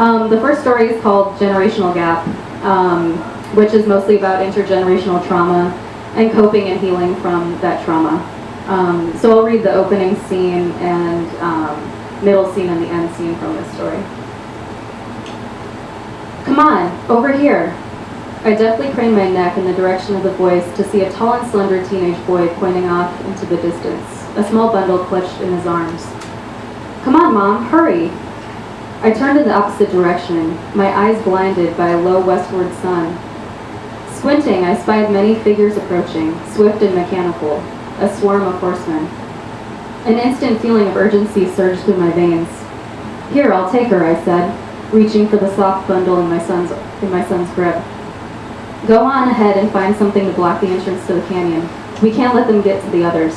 The first story is called Generational Gap, which is mostly about intergenerational trauma and coping and healing from that trauma. So I'll read the opening scene and middle scene and the end scene from this story. Come on, over here. I deftly craned my neck in the direction of the voice to see a tall and slender teenage boy pointing off into the distance, a small bundle clutched in his arms. Come on, Mom, hurry! I turned in the opposite direction, my eyes blinded by a low westward sun. Squinting, I spied many figures approaching, swift and mechanical, a swarm of horsemen. An instant feeling of urgency surged through my veins. Here, I'll take her, I said, reaching for the soft bundle in my son's grip. Go on ahead and find something to block the entrance to the canyon. We can't let them get to the others.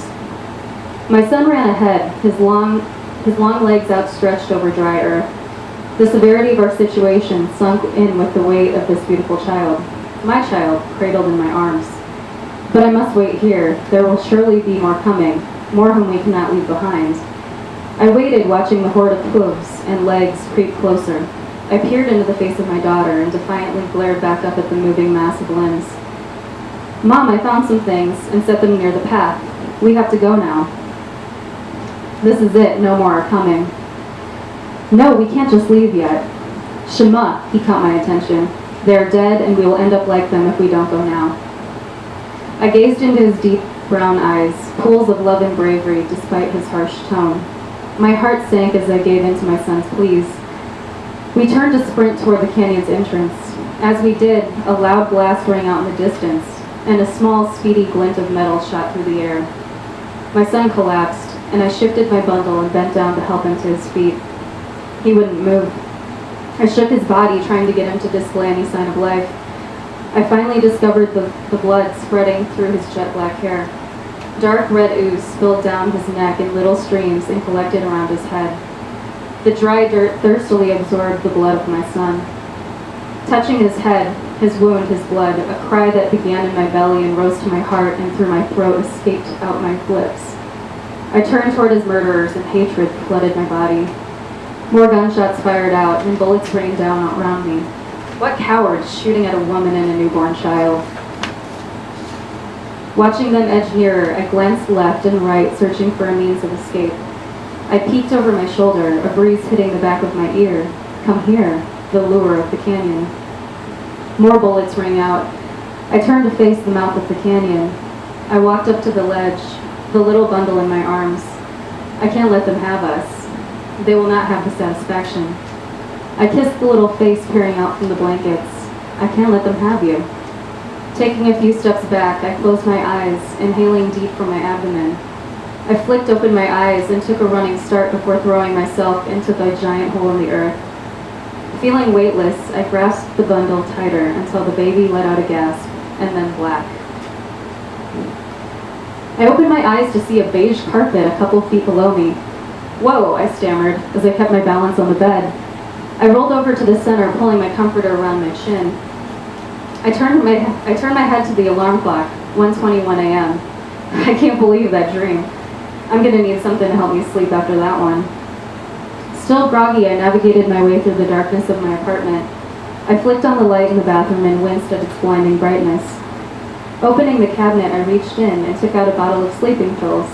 My son ran ahead, his long legs outstretched over dry earth. The severity of our situation sunk in with the weight of this beautiful child, my child, cradled in my arms. But I must wait here. There will surely be more coming, more whom we cannot leave behind. I waited, watching the horde of hooves and legs creep closer. I peered into the face of my daughter and defiantly glared back up at the moving mass of limbs. Mom, I found some things and set them near the path. We have to go now. This is it, no more are coming. No, we can't just leave yet. Shema, he caught my attention. They are dead and we will end up like them if we don't go now. I gazed into his deep brown eyes, pools of love and bravery despite his harsh tone. My heart sank as I gave in to my son's pleas. We turned to sprint toward the canyon's entrance. As we did, a loud blast rang out in the distance, and a small, speedy glint of metal shot through the air. My son collapsed, and I shifted my bundle and bent down to help him to his feet. He wouldn't move. I shook his body, trying to get him to display any sign of life. I finally discovered the blood spreading through his jet black hair. Dark red ooze spilled down his neck in little streams and collected around his head. The dry dirt thirstily absorbed the blood of my son. Touching his head, his wound, his blood, a cry that began in my belly and rose to my heart and through my throat escaped out my lips. I turned toward his murderers and hatred flooded my body. More gunshots fired out and bullets rained down around me. What cowards shooting at a woman and a newborn child? Watching them edge nearer, I glanced left and right, searching for a means of escape. I peeked over my shoulder, a breeze hitting the back of my ear. Come here, the lure of the canyon. More bullets rang out. I turned to face the mouth of the canyon. I walked up to the ledge, the little bundle in my arms. I can't let them have us. They will not have the satisfaction. I kissed the little face peering out from the blankets. I can't let them have you. Taking a few steps back, I closed my eyes, inhaling deep from my abdomen. I flicked open my eyes and took a running start before throwing myself into the giant hole in the earth. Feeling weightless, I grasped the bundle tighter until the baby let out a gasp, and then black. I opened my eyes to see a beige carpet a couple feet below me. Whoa, I stammered as I kept my balance on the bed. I rolled over to the center, pulling my comforter around my chin. I turned my head to the alarm clock, 1:21 a.m. I can't believe that dream. I'm gonna need something to help me sleep after that one. Still groggy, I navigated my way through the darkness of my apartment. I flicked on the light in the bathroom and winced at its blinding brightness. Opening the cabinet, I reached in and took out a bottle of sleeping pills,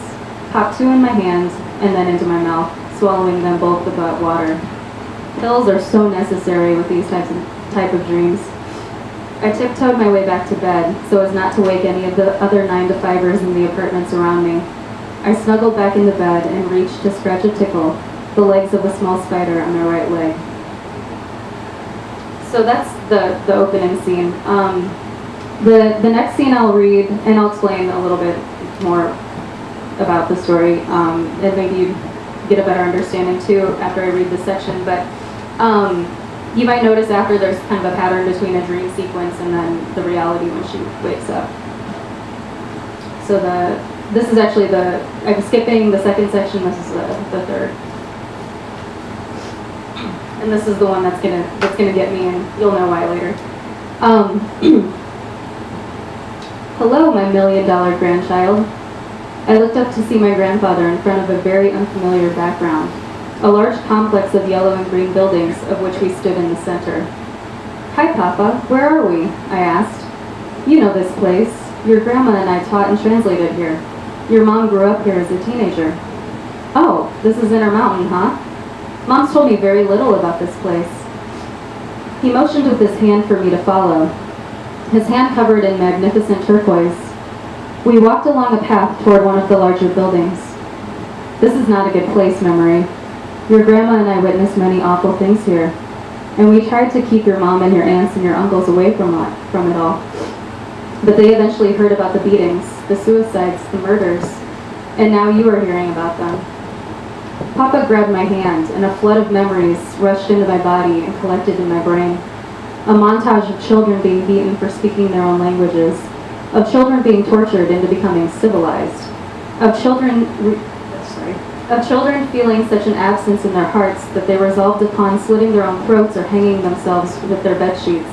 popped 2 in my hand and then into my mouth, swallowing them both without water. Pills are so necessary with these type of dreams. I tiptoed my way back to bed so as not to wake any of the other 9-to-5ers in the apartments around me. I snuggled back into bed and reached to scratch a tickle, the legs of a small spider on my right leg. So that's the opening scene. The next scene I'll read, and I'll explain a little bit more about the story, and maybe you get a better understanding too after I read this section, but you might notice after there's kind of a pattern between a dream sequence and then the reality when she wakes up. So this is actually I'm skipping the second section, this is the third. And this is the one that's gonna get me, and you'll know why later. Hello, my $1 million grandchild. I looked up to see my grandfather in front of a very unfamiliar background. a large complex of yellow and green buildings of which we stood in the center. "Hi, Papa, where are we?" I asked. "You know this place. Your grandma and I taught and translated here. Your mom grew up here as a teenager." "Oh, this is Intermountain, huh? Mom's told me very little about this place." He motioned with his hand for me to follow, his hand covered in magnificent turquoise. We walked along a path toward one of the larger buildings. "This is not a good place, Memory. Your grandma and I witnessed many awful things here, and we tried to keep your mom and your aunts and your uncles away from it all. But they eventually heard about the beatings, the suicides, the murders, and now you are hearing about them." Papa grabbed my hand, and a flood of memories rushed into my body and collected in my brain. A montage of children being beaten for speaking their own languages, of children being tortured into becoming civilized, of children feeling such an absence in their hearts that they resolved upon slitting their own throats or hanging themselves with their bed sheets,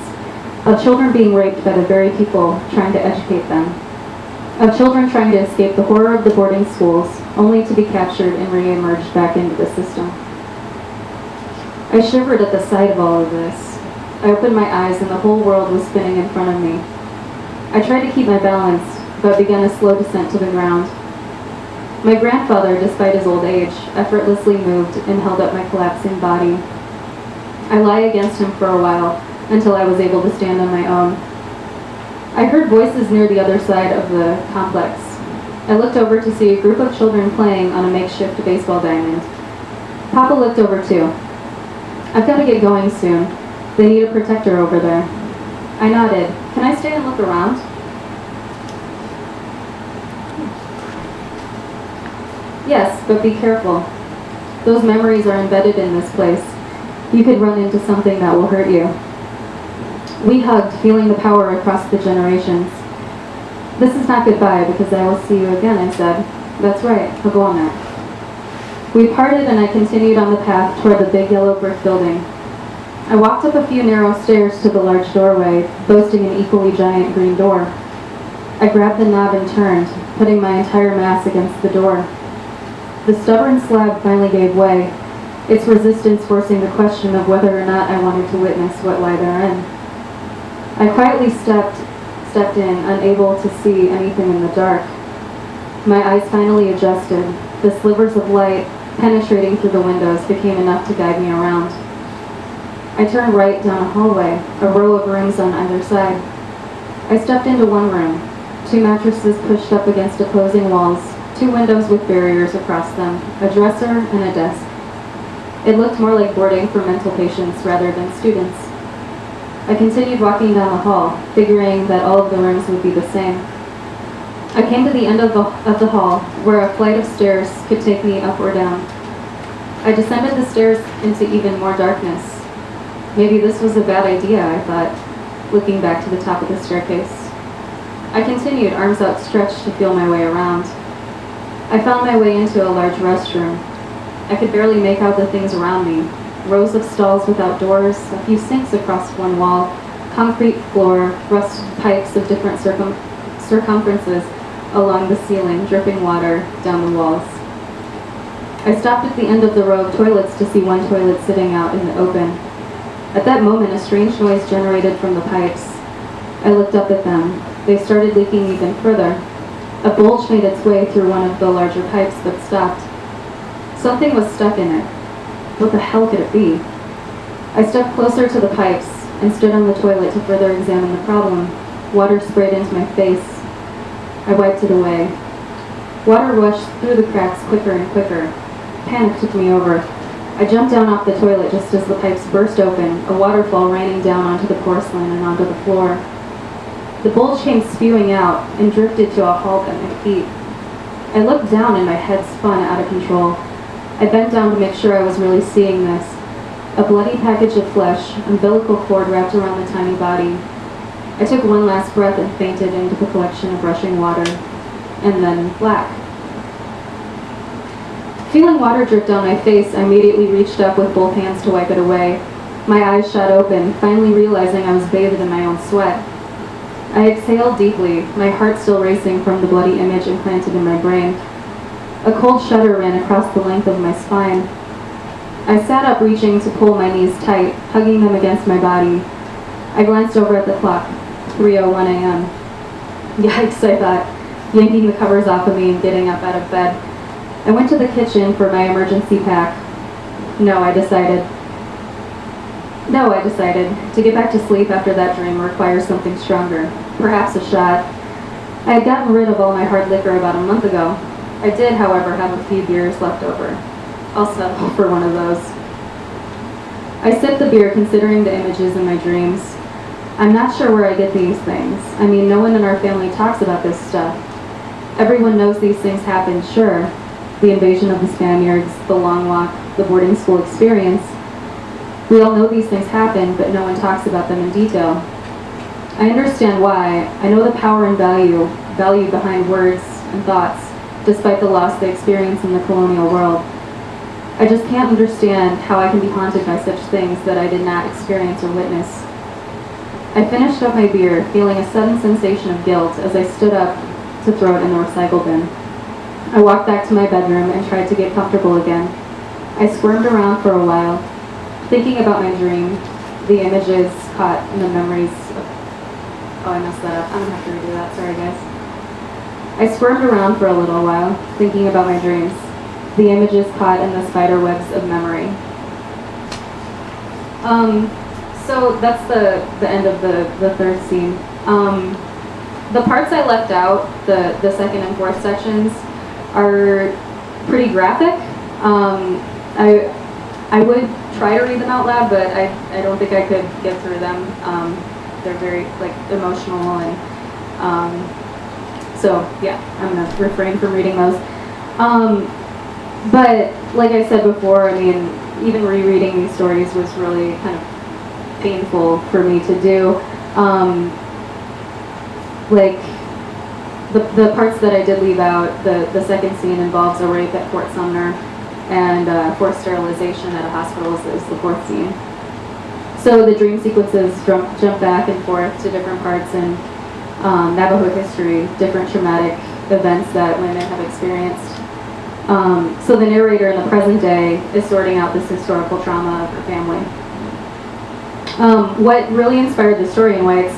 of children being raped by the very people trying to educate them, of children trying to escape the horror of the boarding schools, only to be captured and re-emerged back into the system. I shivered at the sight of all of this. I opened my eyes and the whole world was spinning in front of me. I tried to keep my balance, but began a slow descent to the ground. My grandfather, despite his old age, effortlessly moved and held up my collapsing body. I lay against him for a while, until I was able to stand on my own. I heard voices near the other side of the complex. I looked over to see a group of children playing on a makeshift baseball diamond. Papa looked over too. "I've got to get going soon. They need a protector over there." I nodded. "Can I stay and look around?" "Yes, but be careful. Those memories are embedded in this place. You could run into something that will hurt you." We hugged, feeling the power across the generations. "This is not goodbye, because I will see you again," I said. "That's right, I'll go on that." We parted and I continued on the path toward the big yellow brick building. I walked up a few narrow stairs to the large doorway, boasting an equally giant green door. I grabbed the knob and turned, putting my entire mass against the door. The stubborn slab finally gave way, its resistance forcing the question of whether or not I wanted to witness what lay therein. I quietly stepped in, unable to see anything in the dark. My eyes finally adjusted. The slivers of light penetrating through the windows became enough to guide me around. I turned right down a hallway, a row of rooms on either side. I stepped into one room, 2 mattresses pushed up against opposing walls, 2 windows with barriers across them, a dresser, and a desk. It looked more like boarding for mental patients rather than students. I continued walking down the hall, figuring that all of the rooms would be the same. I came to the end of the hall, where a flight of stairs could take me up or down. I descended the stairs into even more darkness. Maybe this was a bad idea, I thought, looking back to the top of the staircase. I continued, arms outstretched to feel my way around. I found my way into a large restroom. I could barely make out the things around me. Rows of stalls without doors, a few sinks across one wall, concrete floor, rusted pipes of different circumferences along the ceiling, dripping water down the walls. I stopped at the end of the row of toilets to see one toilet sitting out in the open. At that moment, a strange noise generated from the pipes. I looked up at them. They started leaking even further. A bulge made its way through one of the larger pipes but stopped. Something was stuck in it. What the hell could it be? I stepped closer to the pipes and stood on the toilet to further examine the problem. Water sprayed into my face. I wiped it away. Water rushed through the cracks quicker and quicker. Panic took me over. I jumped down off the toilet just as the pipes burst open, a waterfall raining down onto the porcelain and onto the floor. The bulge came spewing out and drifted to a halt at my feet. I looked down and my head spun out of control. I bent down to make sure I was really seeing this. A bloody package of flesh, umbilical cord wrapped around the tiny body. I took one last breath and fainted into the collection of rushing water. And then black. Feeling water drip down my face, I immediately reached up with both hands to wipe it away. My eyes shot open, finally realizing I was bathed in my own sweat. I exhaled deeply, my heart still racing from the bloody image implanted in my brain. A cold shudder ran across the length of my spine. I sat up, reaching to pull my knees tight, hugging them against my body. I glanced over at the clock, 3:01 a.m. Yikes, I thought, yanking the covers off of me and getting up out of bed. I went to the kitchen for my emergency pack. No, I decided. To get back to sleep after that dream requires something stronger, perhaps a shot. I had gotten rid of all my hard liquor about a month ago. I did, however, have a few beers left over. I'll settle for one of those. I sipped the beer, considering the images in my dreams. I'm not sure where I get these things. I mean, no one in our family talks about this stuff. Everyone knows these things happened, sure. The invasion of the Spaniards, the long walk, the boarding school experience. We all know these things happened, but no one talks about them in detail. I understand why. I know the power and value behind words and thoughts, despite the loss they experience in the colonial world. I just can't understand how I can be haunted by such things that I did not experience or witness. I finished up my beer, feeling a sudden sensation of guilt as I stood up to throw it in the recycle bin. I walked back to my bedroom and tried to get comfortable again. I squirmed around for a while, thinking about my dream, the images caught in the memories of... Oh, I messed that up. I'm gonna have to redo that. Sorry, guys. I squirmed around for a little while, thinking about my dreams, the images caught in the spider webs of memory. So that's the end of the third scene. The parts I left out, the second and fourth sections, are pretty graphic. I would try to read them out loud, but I don't think I could get through them. They're very emotional, and so yeah, I'm gonna refrain from reading those. But like I said before, I mean, even rereading these stories was really kind of painful for me to do. The parts that I did leave out, the second scene involves a rape at Fort Sumner, and forced sterilization at a hospital is the fourth scene. So the dream sequences jump back and forth to different parts in Navajo history, different traumatic events that women have experienced. So the narrator in the present day is sorting out this historical trauma of her family. What really inspired the story and why it's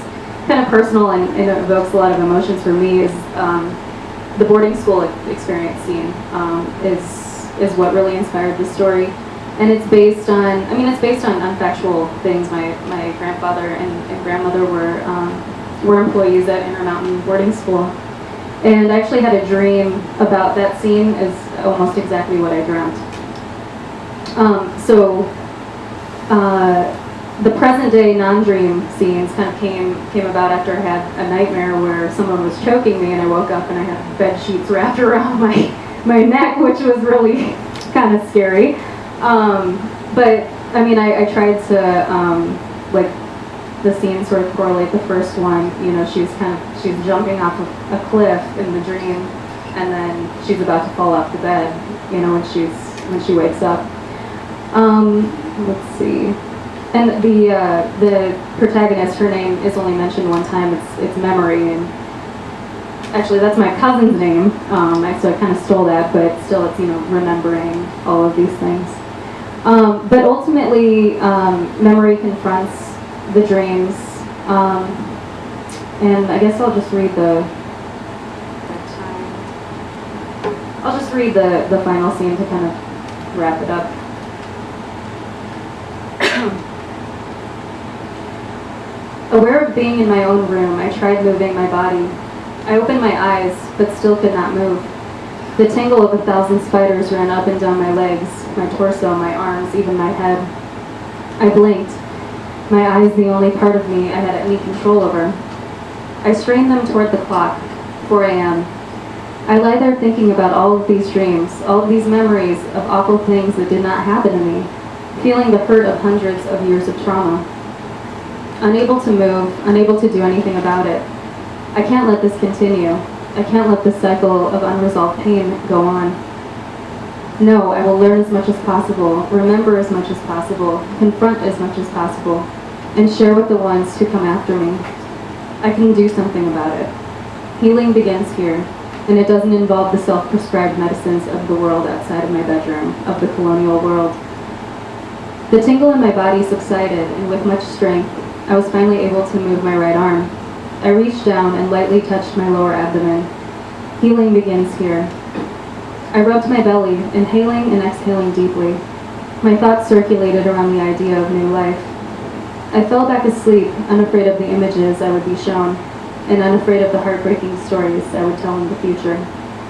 kind of personal and it evokes a lot of emotions for me is the boarding school experience scene is what really inspired the story. And it's based on factual things. My grandfather and grandmother were employees at Intermountain Boarding School. And I actually had a dream about that scene is almost exactly what I dreamt. The present day non-dream scenes kind of came about after I had a nightmare where someone was choking me, and I woke up and I had bed sheets wrapped around my neck, which was really kind of scary. But I mean, I tried to the scene sort of correlate the first one. You know, she's jumping off of a cliff in the dream, and then she's about to fall off the bed. You know, when she wakes up. Let's see. And the protagonist, her name is only mentioned one time. It's Memory, and actually that's my cousin's name. So I kind of stole that, but still, it's remembering all of these things. But ultimately, Memory confronts the dreams, and I guess I'll just read the final scene to kind of wrap it up. Aware of being in my own room, I tried moving my body. I opened my eyes, but still could not move. The tangle of 1,000 spiders ran up and down my legs, my torso, my arms, even my head. I blinked, my eyes the only part of me I had any control over. I strained them toward the clock, 4 a.m. I lie there thinking about all of these dreams, all of these memories of awful things that did not happen to me, feeling the hurt of hundreds of years of trauma. Unable to move, unable to do anything about it. I can't let this continue. I can't let this cycle of unresolved pain go on. No, I will learn as much as possible, remember as much as possible, confront as much as possible, and share with the ones who come after me. I can do something about it. Healing begins here, and it doesn't involve the self-prescribed medicines of the world outside of my bedroom, of the colonial world. The tingle in my body subsided, and with much strength, I was finally able to move my right arm. I reached down and lightly touched my lower abdomen. Healing begins here. I rubbed my belly, inhaling and exhaling deeply. My thoughts circulated around the idea of new life. I fell back asleep, unafraid of the images I would be shown, and unafraid of the heartbreaking stories I would tell in the future.